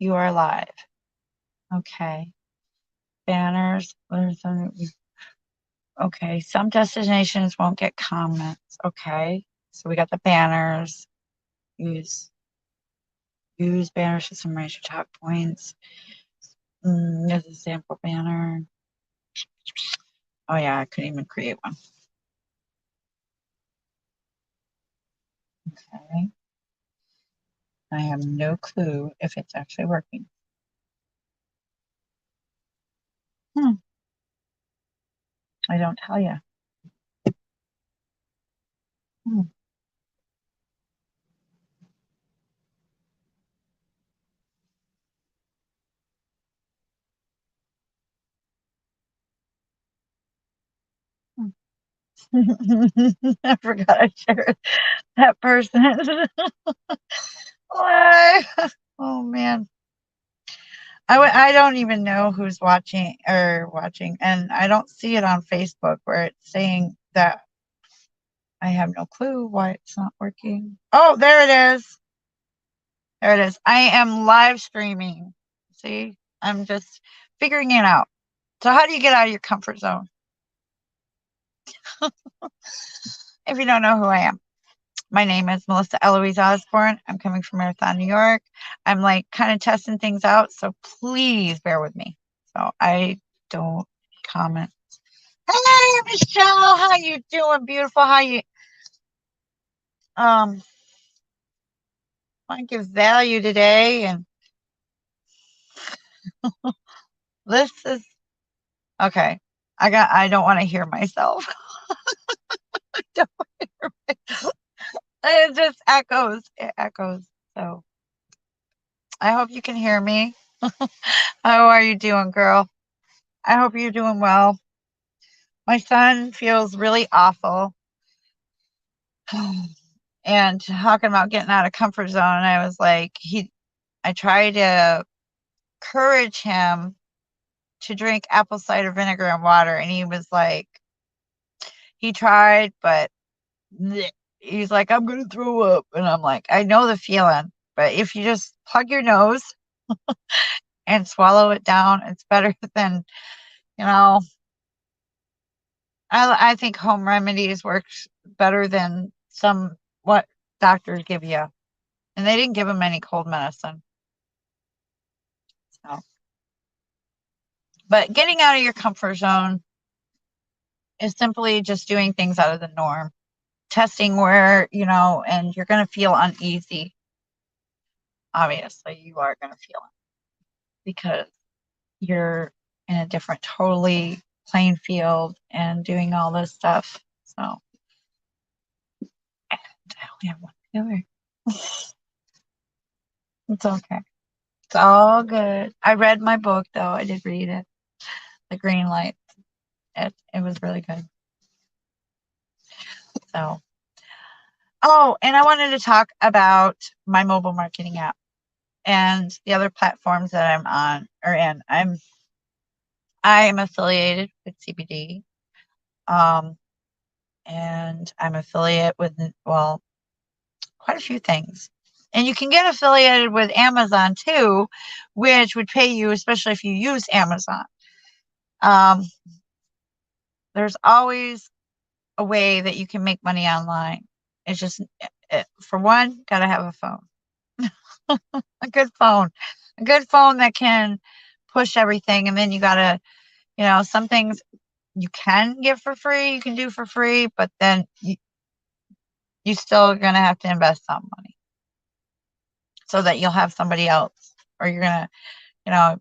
You are live. Okay. Banners. Okay. Some destinations won't get comments. Okay. So we got the banners. Use banners to summarize your top points. There's a sample banner. Oh yeah, I couldn't even create one. Okay. I have no clue if it's actually working. I don't tell you. Hmm. I forgot I shared that person. Why? Oh man. I don't even know who's watching, and I don't see it on Facebook where it's saying that. I have no clue why it's not working. Oh, there it is. There it is. I am live streaming. See, I'm just figuring it out. So, how do you get out of your comfort zone? If you don't know who I am, my name is Melissa Eloise Osborne. I'm coming from Marathon, New York. I'm like kind of testing things out, so please bear with me. So I don't comment. Hey, Michelle, how you doing? Beautiful. How you want to give value today? And this is okay. I don't want to hear myself. I don't wanna hear myself. It just echoes. It echoes. So I hope you can hear me. How are you doing, girl? I hope you're doing well. My son feels really awful. And talking about getting out of comfort zone, I was like, I tried to encourage him to drink apple cider vinegar and water, and he was like, he tried, but bleh. He's like, I'm gonna throw up, and I'm like, I know the feeling, but if you just plug your nose and swallow it down, it's better than, you know. I think home remedies works better than some what doctors give you, and they didn't give him any cold medicine. So, but getting out of your comfort zone is simply just doing things out of the norm, testing where, and you're going to feel uneasy. Obviously, you are going to feel it because you're in a different, totally playing field and doing all this stuff. So, and I only have one feeler. It's okay. It's all good. I read my book, though. I did read it. The Green Light. It was really good. So, oh, and I wanted to talk about my mobile marketing app and the other platforms that I'm on or in. I am affiliated with CBD, um, and I'm affiliate with, well, quite a few things. And you can get affiliated with Amazon too, which would pay you, especially if you use Amazon. Um, there's always a way that you can make money online. It's just, for one, gotta have a phone, a good phone, a good phone that can push everything. And then you gotta, some things you can give for free, you can do for free, but then you still gonna have to invest some money so that you'll have somebody else, or you're gonna, you know,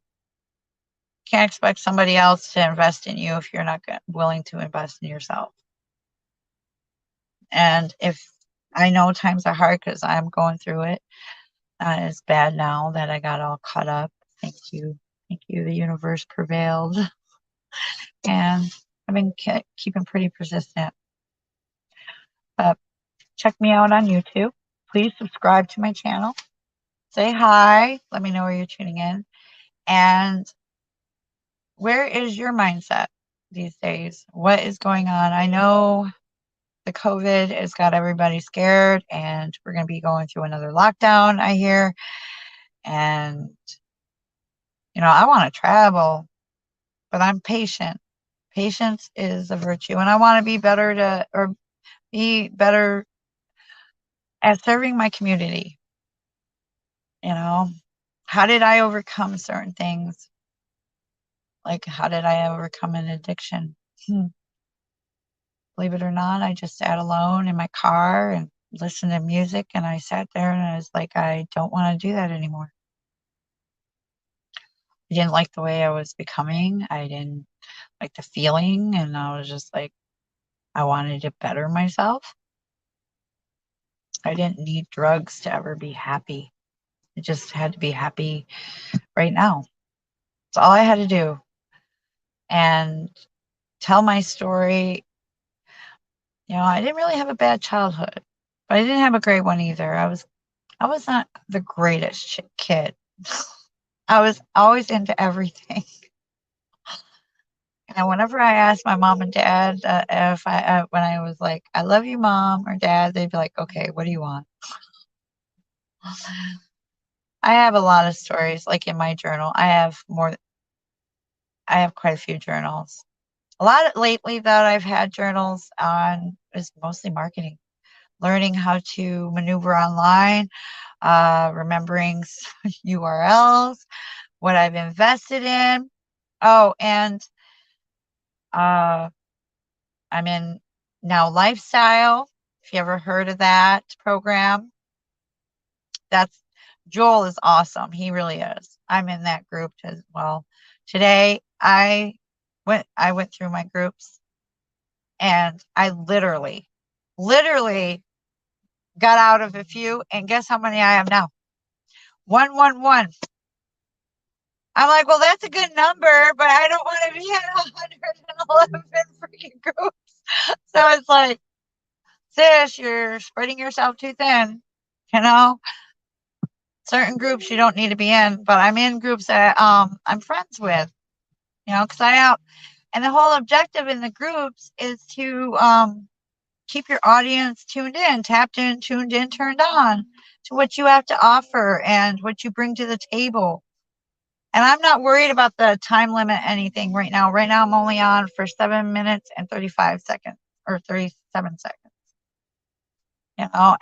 can't expect somebody else to invest in you if you're not willing to invest in yourself. And if I know times are hard because I'm going through it, it's bad now that I got all caught up. Thank you. Thank you. The universe prevailed. And I've been keeping pretty persistent. But check me out on YouTube. Please subscribe to my channel. Say hi. Let me know where you're tuning in. And where is your mindset these days? What is going on? I know the COVID has got everybody scared, and we're going to be going through another lockdown, I hear. And I want to travel, but I'm patient. Patience is a virtue, and I want to be better at serving my community. How did I overcome certain things? Like, how did I overcome an addiction? Believe it or not, I just sat alone in my car and listened to music, and I sat there and I was like, I don't want to do that anymore. I didn't like the way I was becoming. I didn't like the feeling, and I was just like, I wanted to better myself. I didn't need drugs to ever be happy. I just had to be happy right now. That's all I had to do. And tell my story. I didn't really have a bad childhood, but I didn't have a great one either. I was not the greatest kid. I was always into everything. And whenever I asked my mom and dad if when I was like, I love you, mom or dad, they'd be like, okay, what do you want? I have a lot of stories, like in my journal. I have quite a few journals. A lot lately that I've had journals on is mostly marketing, learning how to maneuver online, remembering URLs, what I've invested in. Oh, and uh, I'm in Now Lifestyle. If you ever heard of that program, that's Joel is awesome. He really is. I'm in that group as well. Today I went through my groups and I literally got out of a few, and guess how many I have now? 111. I'm like, well, that's a good number, but I don't want to be at 111 freaking groups. So it's like, sis, you're spreading yourself too thin. You know, certain groups you don't need to be in, but I'm in groups that I'm friends with. Because I out, and the whole objective in the groups is to keep your audience tuned in, tapped in, tuned in, turned on to what you have to offer and what you bring to the table. And I'm not worried about the time limit anything right now. Right now, I'm only on for 7 minutes and 35 seconds or 37 seconds.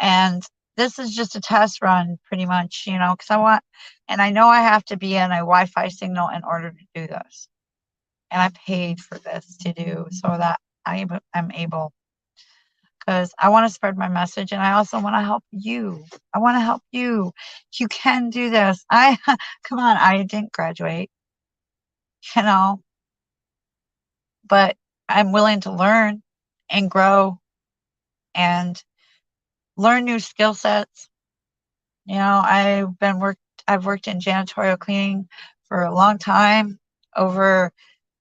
And this is just a test run pretty much, because and I know I have to be in a Wi-Fi signal in order to do this. And I paid for this to do so that I'm able, because I want to spread my message and I also want to help you. I want to help you. You can do this. Come on, I didn't graduate, you know, but I'm willing to learn and grow and learn new skill sets. I've worked in janitorial cleaning for a long time, over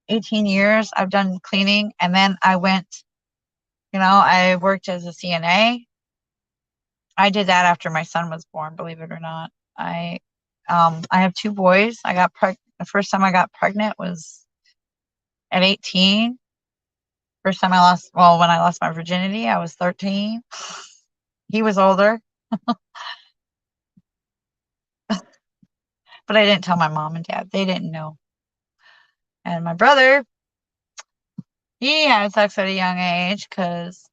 18 years. I've done cleaning, and then I worked as a CNA. I did that after my son was born, believe it or not. I have two boys. The first time I got pregnant was at 18. When I lost my virginity, I was 13. He was older, but I didn't tell my mom and dad. They didn't know. And my brother, he had sex at a young age because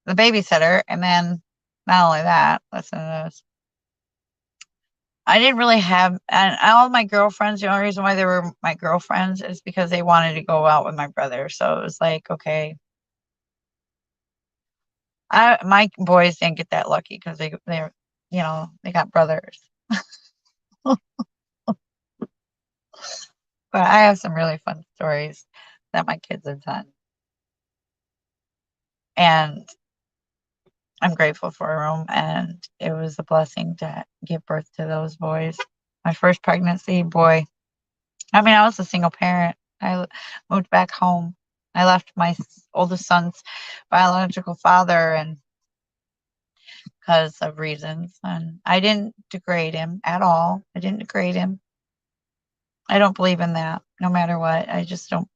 the babysitter. And then not only that, listen to this. I didn't really have, and all my girlfriends, the only reason why they were my girlfriends is because they wanted to go out with my brother. So it was like, okay. My boys didn't get that lucky because they got brothers. But I have some really fun stories that my kids have done. And I'm grateful for them. And it was a blessing to give birth to those boys. My first pregnancy, boy. I was a single parent. I moved back home. I left my oldest son's biological father, and because of reasons. And I didn't degrade him at all. I didn't degrade him. I don't believe in that, no matter what. I just don't.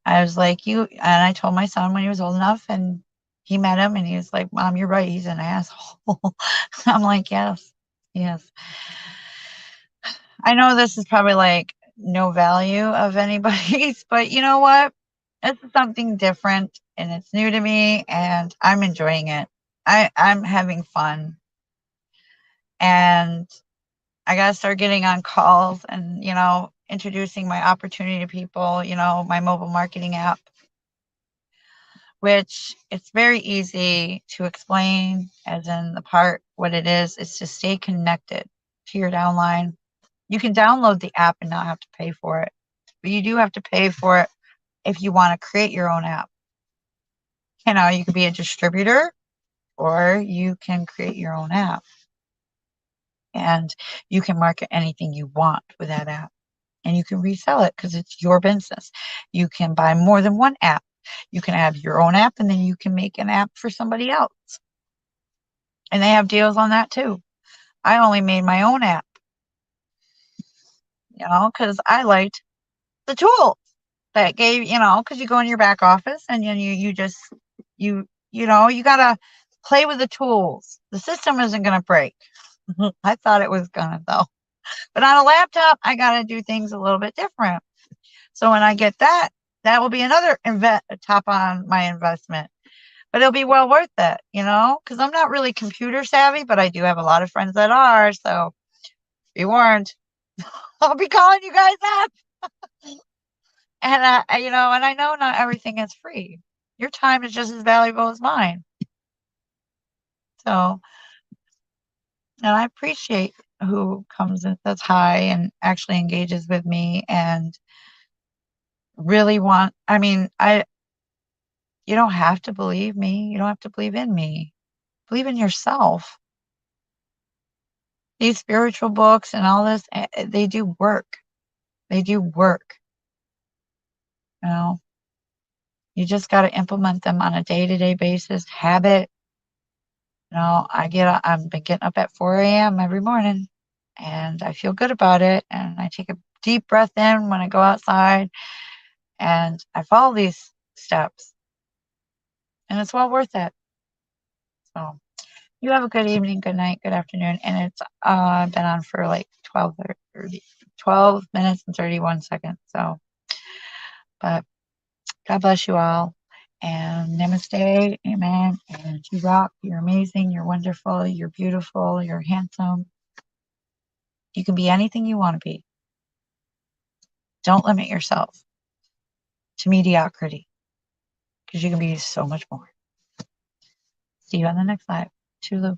I was like, and I told my son when he was old enough, and he met him, and he was like, Mom, you're right. He's an asshole. I'm like, yes, yes. I know this is probably like no value of anybody's, but you know what? This is something different and it's new to me and I'm enjoying it. I'm having fun and I gotta start getting on calls and, introducing my opportunity to people, my mobile marketing app, which it's very easy to explain as in the part what it is to stay connected to your downline. You can download the app and not have to pay for it, but you do have to pay for it if you want to create your own app. You could be a distributor or you can create your own app and you can market anything you want with that app and you can resell it because it's your business. You can buy more than one app. You can have your own app and then you can make an app for somebody else. And they have deals on that too. I only made my own app, because I liked the tools that gave, because you go in your back office and you just, you got to play with the tools. The system isn't going to break. I thought it was going to though. But on a laptop, I got to do things a little bit different. So when I get that, that will be another top on my investment. But it'll be well worth it, because I'm not really computer savvy, but I do have a lot of friends that are. So be warned. I'll be calling you guys up. And and I know not everything is free. Your time is just as valuable as mine. So, and I appreciate who comes and says hi and actually engages with me and really you don't have to believe me. You don't have to believe in me. Believe in yourself. These spiritual books and all this, they do work. They do work. You just got to implement them on a day-to-day basis, habit. I've been getting up at 4 a.m. every morning and I feel good about it. And I take a deep breath in when I go outside and I follow these steps and it's well worth it. So you have a good evening, good night, good afternoon. And it's been on for like 12 minutes and 31 seconds. So, but God bless you all. And namaste, amen. And you rock, you're amazing, you're wonderful, you're beautiful, you're handsome. You can be anything you want to be. Don't limit yourself to mediocrity because you can be so much more. See you on the next live. Tulu.